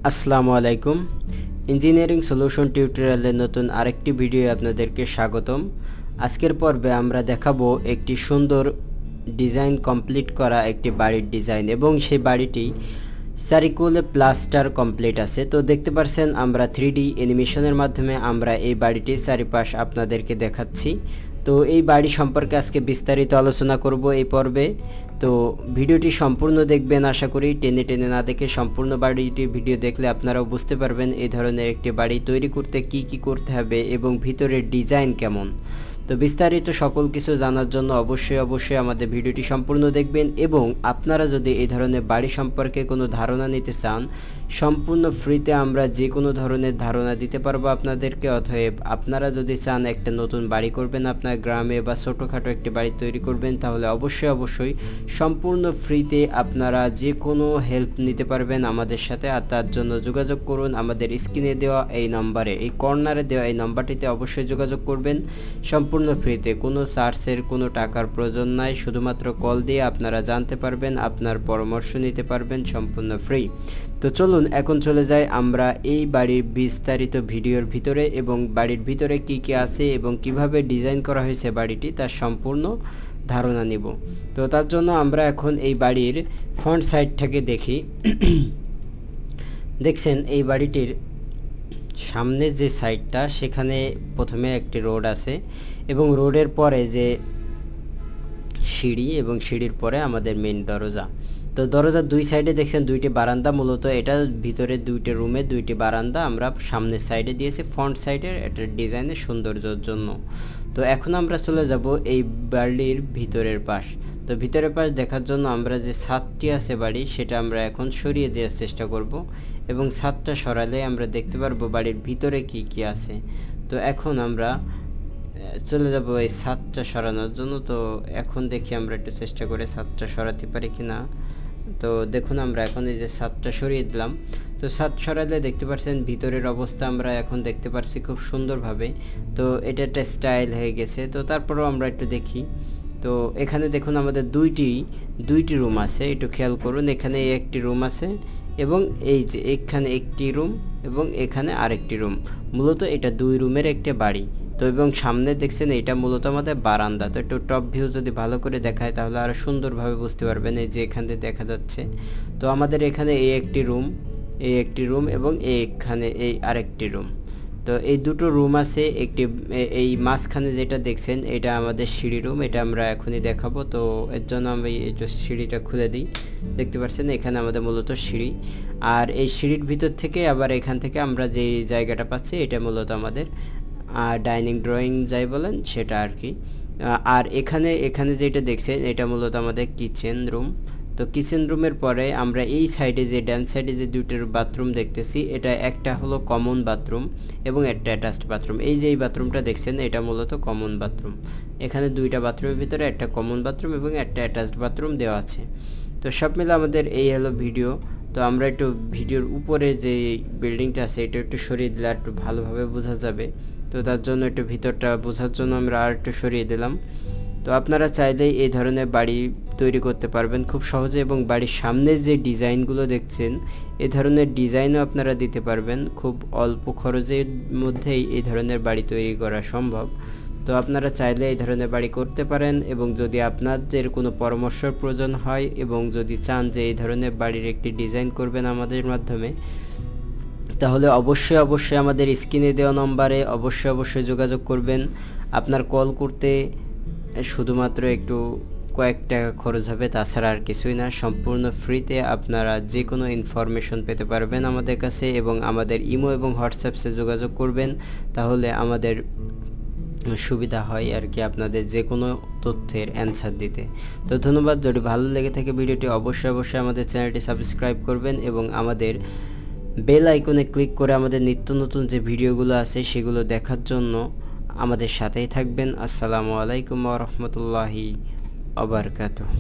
আসসালামু আলাইকুম। Engineering solution টিউটোরিয়ালের নতুন আরেকটি ভিডিও আপনাদেরকে স্বাগতম। আজকের পর্বে আমরা দেখাবো একটি সুন্দর ডিজাইন কমপ্লিট করা একটি বাড়ির ডিজাইন, এবং সেই বাড়িটি চারিকোণে প্লাস্টার কমপ্লিট আছে। তো দেখতে পাচ্ছেন আমরা 3D অ্যানিমেশনের মাধ্যমে আমরা এই বাড়িটির চারিপাশ আপনাদেরকে দেখাচ্ছি। তো এই বাড়ি সম্পর্কে আজকে বিস্তারিত আলোচনা করব এই পর্বে। তো ভিডিওটি সম্পূর্ণ দেখবেন, আশা করি টেনে টেনে না দেখে সম্পূর্ণ বাড়িটি ভিডিও দেখলে আপনারাও বুঝতে পারবেন এই ধরনের একটি বাড়ি তৈরি করতে কি করতে হবে এবং ভিতরের ডিজাইন কেমন। তো বিস্তারিত সকল কিছু জানার জন্য অবশ্যই আমাদের ভিডিওটি সম্পূর্ণ দেখবেন, এবং আপনারা যদি এই ধরনের বাড়ি সম্পর্কে কোনো ধারণা নিতে চান সম্পূর্ণ ফ্রিতে আমরা যে কোনো ধরনের ধারণা দিতে পারবো আপনাদেরকে। অতএব আপনারা যদি চান একটা নতুন বাড়ি করবেন আপনার গ্রামে বা ছোটোখাটো একটি বাড়ি তৈরি করবেন, তাহলে অবশ্যই সম্পূর্ণ ফ্রিতে আপনারা যে কোনো হেল্প নিতে পারবেন আমাদের সাথে। আর তার জন্য যোগাযোগ করুন আমাদের স্ক্রিনে দেওয়া এই নম্বরে, এই কর্নারে দেওয়া এই নম্বরটিতে অবশ্যই যোগাযোগ করবেন। সম্পূর্ণ ফ্রিতে, কোনো চার্জের কোনো টাকার প্রয়োজন নাই, শুধুমাত্র কল দিয়ে আপনারা জানতে পারবেন, আপনার পরামর্শ নিতে পারবেন, সম্পূর্ণ ফ্রি। তো চলুন এখন চলে যাই আমরা এই বাড়ির বিস্তারিত ভিডিওর ভিতরে, এবং বাড়ির ভিতরে কি আছে এবং কিভাবে ডিজাইন করা হয়েছে বাড়িটি তার সম্পূর্ণ ধারণা নিব। তো তার জন্য আমরা এখন এই বাড়ির ফ্রন্ট সাইডটাকে দেখি। দেখছেন এই বাড়িটির সামনে যে সাইডটা, সেখানে প্রথমে একটি রোড আছে এবং রোডের পরে যে সিঁড়ি, এবং সিঁড়ির পরে আমাদের মেইন দরজা। তো দরজার দুই সাইডে দেখছেন দুইটি বারান্দা, মূলত এটা ভিতরে দুইটি রুমে দুইটি বারান্দা আমরা সামনের সাইডে দিয়েছি ফ্রন্ট সাইডের এটা ডিজাইনের সৌন্দর্যের জন্য। তো এখন আমরা চলে যাব এই বাড়ির ভিতরের পাশ। তো ভিতরের পাশ দেখার জন্য আমরা যে ছাদটি আছে বাড়ি, সেটা আমরা এখন সরিয়ে দেওয়ার চেষ্টা করব, এবং ছাদটা সরালে আমরা দেখতে পারবো বাড়ির ভিতরে কি আছে। তো এখন আমরা চলে যাব এই ছাদটা সরানোর জন্য। তো এখন দেখি আমরা একটু চেষ্টা করে ছাদটা সরাতে পারি কিনা। তো দেখুন আমরা এখন এই যে ছাদটা সরিয়ে দিলাম। তো ছাদ সরালে দেখতে পাচ্ছেন ভিতরের অবস্থা আমরা এখন দেখতে পাচ্ছি খুব সুন্দরভাবে। তো এটা একটা স্টাইল হয়ে গেছে। তো তারপরেও আমরা একটু দেখি। তো এখানে দেখুন আমাদের দুইটি রুম আছে, একটু খেয়াল করুন। এখানে একটি রুম আছে, এবং এই যে এখানে একটি রুম এবং এখানে আরেকটি রুম। মূলত এটা দুই রুমের একটা বাড়ি। তো এবং সামনে দেখছেন এটা মূলত আমাদের বারান্দা। তো একটু টপ ভিউ যদি ভালো করে দেখায় তাহলে আরো সুন্দরভাবে বুঝতে পারবেন। এই যে এখান থেকে দেখা যাচ্ছে। তো আমাদের এখানে এই একটি রুম এবং এখানে এই আরেকটি রুম। তো এই দুটো রুম আছে। একটি এই মাঝখানে যেটা দেখছেন এটা আমাদের সিঁড়ি রুম, এটা আমরা এখনই দেখাবো। তো এর জন্য আমি এই সিঁড়িটা খুলে দিই। দেখতে পাচ্ছেন এখানে আমাদের মূলত সিঁড়ি, আর এই সিঁড়ির ভিতর থেকে আবার এখান থেকে আমরা যে জায়গাটা পাচ্ছি এটা মূলত আমাদের ডাইনিং ড্রয়িং যাই বলেন সেটা আর কি। আর এখানে যেটা দেখছেন এটা মূলত আমাদের কিচেন রুম। তো কিচেন রুমের পরে আমরা এই সাইডে যে ডান সাইডে যে দুইটার বাথরুম দেখতেছি, এটা একটা হলো কমন বাথরুম এবং একটা অ্যাটাচড বাথরুম। এই যে এই বাথরুমটা দেখছেন এটা মূলত কমন বাথরুম। এখানে দুইটা বাথরুমের ভিতরে একটা কমন বাথরুম এবং একটা অ্যাটাচড বাথরুম দেওয়া আছে। তো সব মিলে আমাদের এই হলো ভিডিও। তো আমরা একটু ভিডিওর উপরে যে বিল্ডিংটা আছে এটা একটু সরিয়ে দিলে একটু ভালোভাবে বোঝা যাবে। তো তার জন্য একটু ভিতরটা বোঝার জন্য আমরা আর একটু সরিয়ে দিলাম। তো আপনারা চাইলেই এই ধরনের বাড়ি তৈরি করতে পারবেন খুব সহজে, এবং বাড়ির সামনে যে ডিজাইনগুলো দেখছেন এই ধরনের ডিজাইনও আপনারা দিতে পারবেন। খুব অল্প খরচের মধ্যেই এই ধরনের বাড়ি তৈরি করা সম্ভব। তো আপনারা চাইলে এই ধরনের বাড়ি করতে পারেন, এবং যদি আপনাদের কোনো পরামর্শের প্রয়োজন হয় এবং যদি চান যে এই ধরনের বাড়ির একটি ডিজাইন করবেন আমাদের মাধ্যমে, তাহলে অবশ্যই আমাদের স্ক্রিনে দেওয়া নম্বরে অবশ্যই যোগাযোগ করবেন। আপনার কল করতে শুধুমাত্র একটু কয়েক টাকা খরচ হবে, তাছাড়া আর কিছুই না। সম্পূর্ণ ফ্রিতে আপনারা যে কোনো ইনফরমেশন পেতে পারবেন আমাদের কাছে, এবং আমাদের ইমো এবং হোয়াটসঅ্যাপে যোগাযোগ করবেন, তাহলে আমাদের সুবিধা হয় আর কি আপনাদের যে কোনো তথ্যের অ্যান্সার দিতে। তো ধন্যবাদ। যদি ভালো লেগে থাকে ভিডিওটি অবশ্যই আমাদের চ্যানেলটি সাবস্ক্রাইব করবেন, এবং আমাদের বেল আইকনে ক্লিক করে আমাদের নিত্য নতুন যে ভিডিওগুলো আছে সেগুলো দেখার জন্য আমাদের সাথেই থাকবেন। আসসালামু আলাইকুম ওয়া রাহমাতুল্লাহি ওয়া বারাকাতুহু।